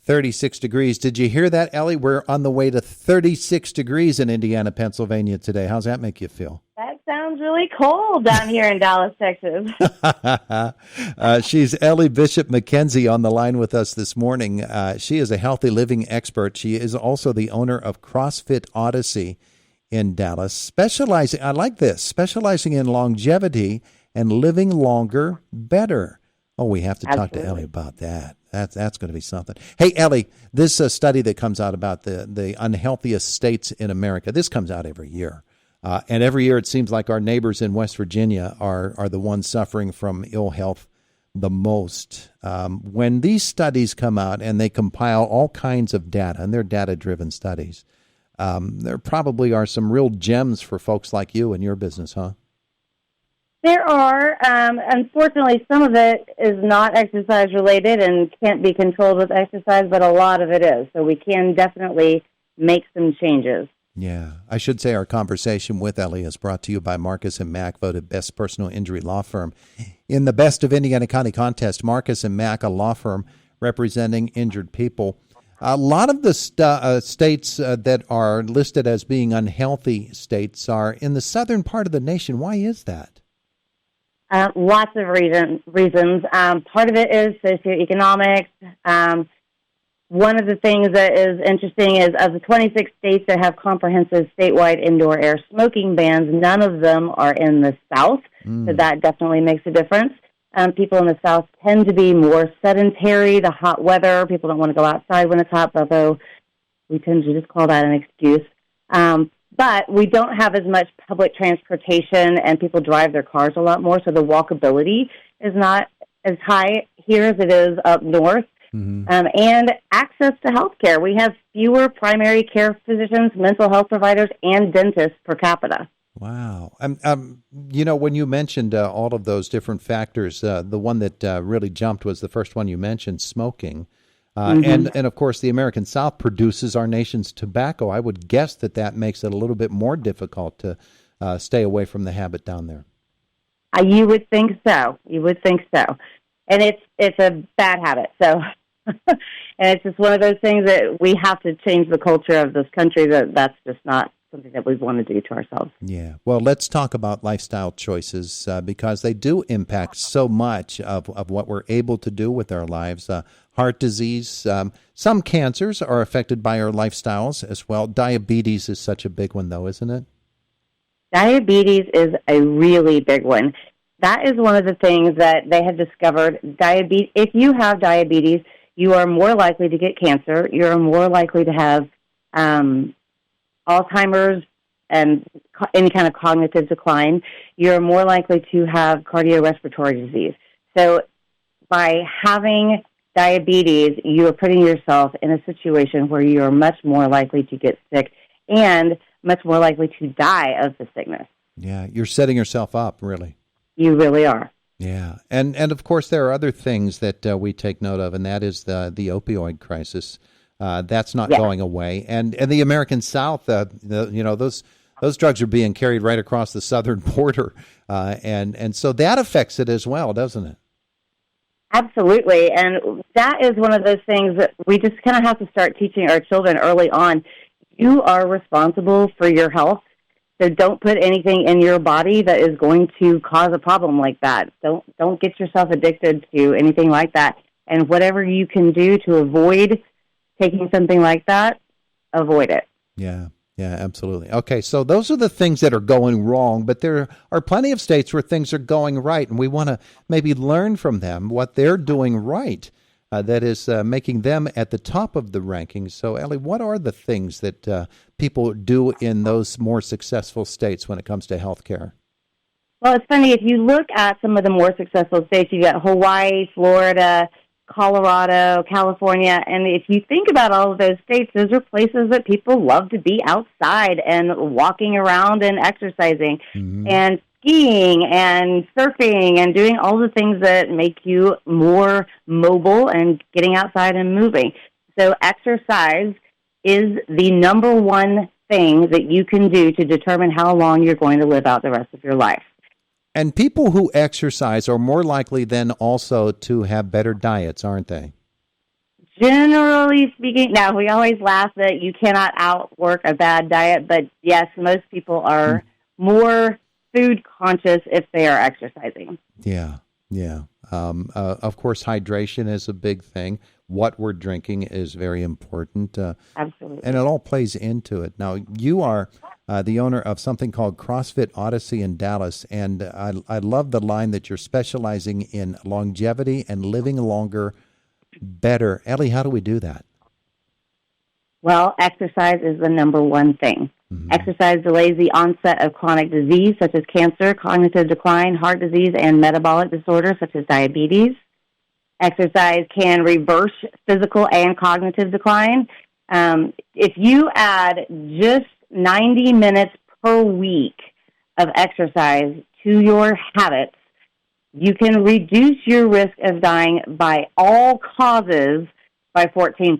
36 degrees. Did you hear that, Ellie? We're on the way to 36 degrees in Indiana, Pennsylvania today. How's that make you feel? That sounds really cold down here in Dallas, Texas. She's Ellie Bishop McKenzie on the line with us this morning. She is a healthy living expert. She is also the owner of CrossFit Odyssey in Dallas, specializing in longevity and living longer better. Oh, we have to talk to Ellie about that. That's going to be something. Hey, Ellie, this study that comes out about the unhealthiest states in America, this comes out every year. And every year it seems like our neighbors in West Virginia are the ones suffering from ill health the most. When these studies come out and they compile all kinds of data, and they're data-driven studies, there probably are some real gems for folks like you and your business, huh? There are. Unfortunately, some of it is not exercise-related and can't be controlled with exercise, but a lot of it is. So we can definitely make some changes. Yeah. I should say our conversation with Ellie is brought to you by Marcus & Mack, voted Best Personal Injury Law Firm in the Best of Indiana County contest. Marcus & Mack, a law firm representing injured people. A lot of the states that are listed as being unhealthy states are in the southern part of the nation. Why is that? Lots of reasons. Part of it is socioeconomics. One of the things that is interesting is of the 26 states that have comprehensive statewide indoor air smoking bans, none of them are in the South, so that definitely makes a difference. People in the South tend to be more sedentary, the hot weather. People don't want to go outside when it's hot, although we tend to just call that an excuse. But we don't have as much public transportation, and people drive their cars a lot more, so the walkability is not as high here as it is up north. Mm-hmm. And access to health care. We have fewer primary care physicians, mental health providers, and dentists per capita. Wow. When you mentioned all of those different factors, the one that really jumped was the first one you mentioned, smoking. And of course, the American South produces our nation's tobacco. I would guess that makes it a little bit more difficult to stay away from the habit down there. You would think so. And it's a bad habit. So, and it's just one of those things that we have to change the culture of this country. That's just not something that we want to do to ourselves. Yeah. Well, let's talk about lifestyle choices because they do impact so much of what we're able to do with our lives. Heart disease, some cancers are affected by our lifestyles as well. Diabetes is such a big one, though, isn't it? Diabetes is a really big one. That is one of the things that they have discovered. If you have diabetes, you are more likely to get cancer. You're more likely to have Alzheimer's and any kind of cognitive decline. You're more likely to have cardiorespiratory disease. So by having diabetes, you are putting yourself in a situation where you are much more likely to get sick and much more likely to die of the sickness. Yeah, you're setting yourself up, really. You really are. Yeah, and of course there are other things that we take note of, and that is the opioid crisis. That's not going away, and the American South, those drugs are being carried right across the southern border, and so that affects it as well, doesn't it? Absolutely, and that is one of those things that we just kind of have to start teaching our children early on. You are responsible for your health. So don't put anything in your body that is going to cause a problem like that. Don't get yourself addicted to anything like that. And whatever you can do to avoid taking something like that, avoid it. Yeah, absolutely. Okay, so those are the things that are going wrong, but there are plenty of states where things are going right, and we want to maybe learn from them what they're doing right. That is making them at the top of the rankings. So, Ellie, what are the things that people do in those more successful states when it comes to health care? Well, it's funny. If you look at some of the more successful states, you got Hawaii, Florida, Colorado, California. And if you think about all of those states, those are places that people love to be outside and walking around and exercising. Mm-hmm. And skiing and surfing and doing all the things that make you more mobile and getting outside and moving. So exercise is the number one thing that you can do to determine how long you're going to live out the rest of your life. And people who exercise are more likely then also to have better diets, aren't they? Generally speaking, now we always laugh that you cannot outwork a bad diet, but yes, most people are more food conscious if they are exercising. Yeah, yeah. Of course, hydration is a big thing. What we're drinking is very important. Absolutely. And it all plays into it. Now, you are the owner of something called CrossFit Odyssey in Dallas, and I love the line that you're specializing in longevity and living longer, better. Ellie, how do we do that? Well, exercise is the number one thing. Mm-hmm. Exercise delays the onset of chronic disease such as cancer, cognitive decline, heart disease, and metabolic disorders such as diabetes. Exercise can reverse physical and cognitive decline. If you add just 90 minutes per week of exercise to your habits, you can reduce your risk of dying by all causes by 14%.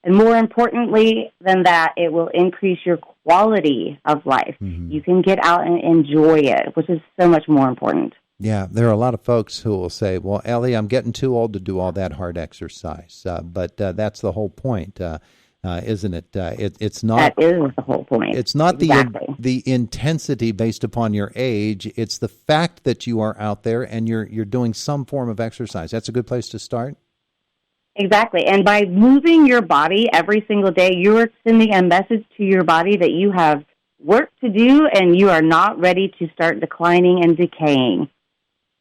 And more importantly than that, it will increase your quality of life. Mm-hmm. You can get out and enjoy it, which is so much more important. Yeah, there are a lot of folks who will say, well, Ellie, I'm getting too old to do all that hard exercise. But that's the whole point, isn't it? It's not. That is the whole point. It's not exactly the intensity based upon your age. It's the fact that you are out there and you're doing some form of exercise. That's a good place to start. Exactly. And by moving your body every single day, you're sending a message to your body that you have work to do and you are not ready to start declining and decaying.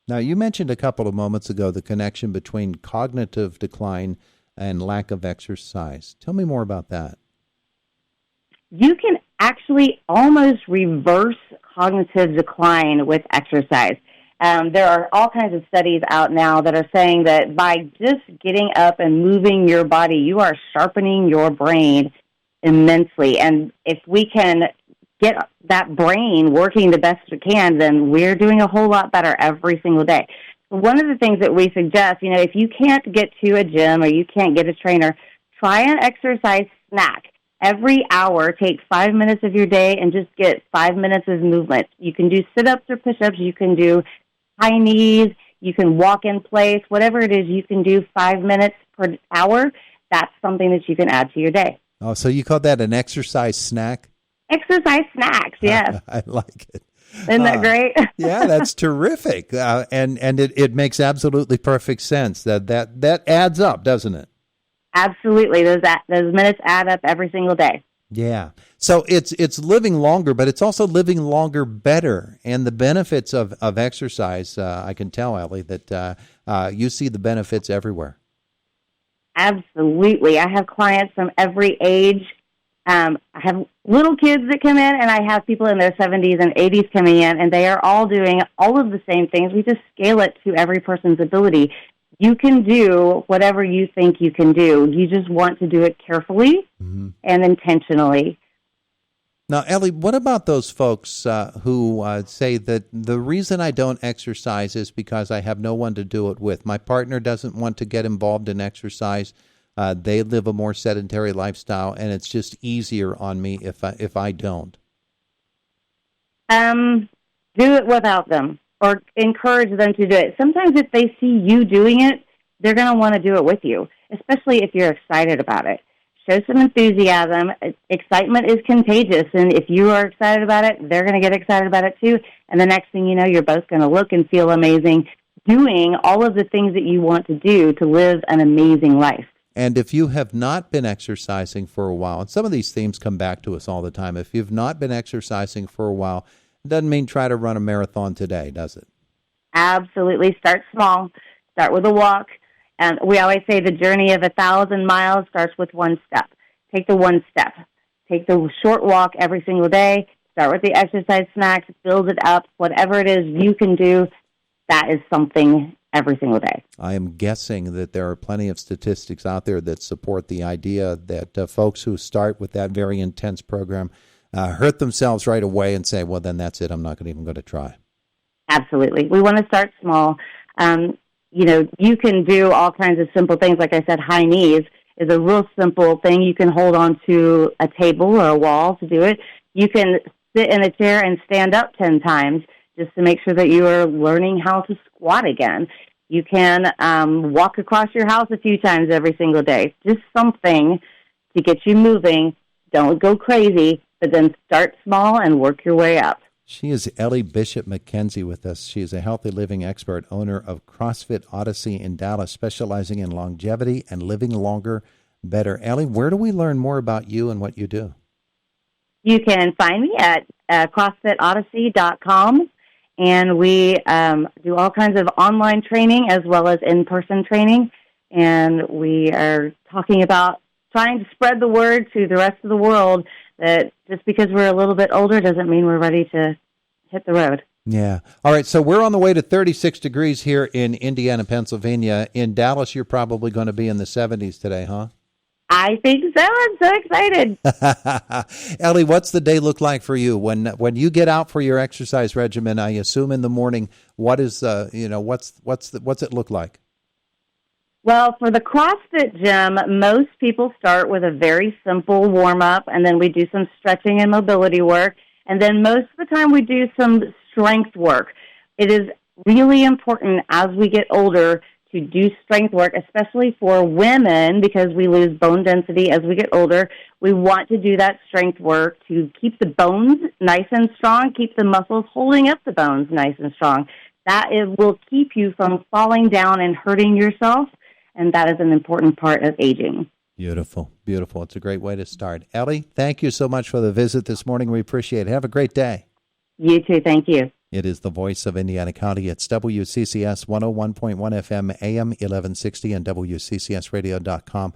Now, you mentioned a couple of moments ago the connection between cognitive decline and lack of exercise. Tell me more about that. You can actually almost reverse cognitive decline with exercise. There are all kinds of studies out now that are saying that by just getting up and moving your body, you are sharpening your brain immensely. And if we can get that brain working the best we can, then we're doing a whole lot better every single day. One of the things that we suggest, if you can't get to a gym or you can't get a trainer, try an exercise snack. Every hour, take 5 minutes of your day and just get 5 minutes of movement. You can do sit-ups or push-ups. You can do high knees. You can walk in place. Whatever it is, you can do 5 minutes per hour. That's something that you can add to your day. Oh, so you call that an exercise snack? Exercise snacks, yes. I like it. Isn't that great? Yeah, that's terrific. And it makes absolutely perfect sense. That adds up, doesn't it? Absolutely. Those minutes add up every single day. Yeah. So it's living longer, but it's also living longer better. And the benefits of exercise, I can tell, Ellie, that you see the benefits everywhere. Absolutely. I have clients from every age. I have little kids that come in, and I have people in their 70s and 80s coming in, and they are all doing all of the same things. We just scale it to every person's ability. You can do whatever you think you can do. You just want to do it carefully and intentionally. Now, Ellie, what about those folks who say that the reason I don't exercise is because I have no one to do it with? My partner doesn't want to get involved in exercise. They live a more sedentary lifestyle, and it's just easier on me if I don't. Do it without them, or encourage them to do it. Sometimes if they see you doing it, they're going to want to do it with you, especially if you're excited about it. Show some enthusiasm. Excitement is contagious, and if you are excited about it, they're going to get excited about it too. And the next thing you know, you're both going to look and feel amazing, doing all of the things that you want to do to live an amazing life. And if you have not been exercising for a while, and some of these themes come back to us all the time, if you've not been exercising for a while, it doesn't mean try to run a marathon today, does it? Absolutely. Start small. Start with a walk. And we always say the journey of 1,000 miles starts with one step. Take the one step. Take the short walk every single day. Start with the exercise snacks. Build it up. Whatever it is you can do, that is something every single day. I am guessing that there are plenty of statistics out there that support the idea that folks who start with that very intense program hurt themselves right away and say, well, then that's it. I'm not even going to try. Absolutely. We want to start small. You can do all kinds of simple things. Like I said, high knees is a real simple thing. You can hold on to a table or a wall to do it. You can sit in a chair and stand up 10 times just to make sure that you are learning how to squat again. You can walk across your house a few times every single day. Just something to get you moving. Don't go crazy, but then start small and work your way up. She is Ellie Bishop McKenzie with us. She is a healthy living expert, owner of CrossFit Odyssey in Dallas, specializing in longevity and living longer, better. Ellie, where do we learn more about you and what you do? You can find me at CrossFitOdyssey.com, and we do all kinds of online training as well as in-person training, and we are talking about trying to spread the word to the rest of the world that just because we're a little bit older doesn't mean we're ready to hit the road. Yeah. All right, so we're on the way to 36 degrees here in Indiana, Pennsylvania. In Dallas, you're probably going to be in the 70s today, huh? I think so. I'm so excited. Ellie, what's the day look like for you when you get out for your exercise regimen? I assume in the morning. What is what's it look like? Well, for the CrossFit gym, most people start with a very simple warm-up, and then we do some stretching and mobility work, and then most of the time we do some strength work. It is really important as we get older to do strength work, especially for women, because we lose bone density as we get older. We want to do that strength work to keep the bones nice and strong, keep the muscles holding up the bones nice and strong. That will keep you from falling down and hurting yourself. And that is an important part of aging. Beautiful, beautiful. It's a great way to start. Ellie, thank you so much for the visit this morning. We appreciate it. Have a great day. You too. Thank you. It is the voice of Indiana County. It's WCCS 101.1 FM, AM 1160, and WCCSradio.com.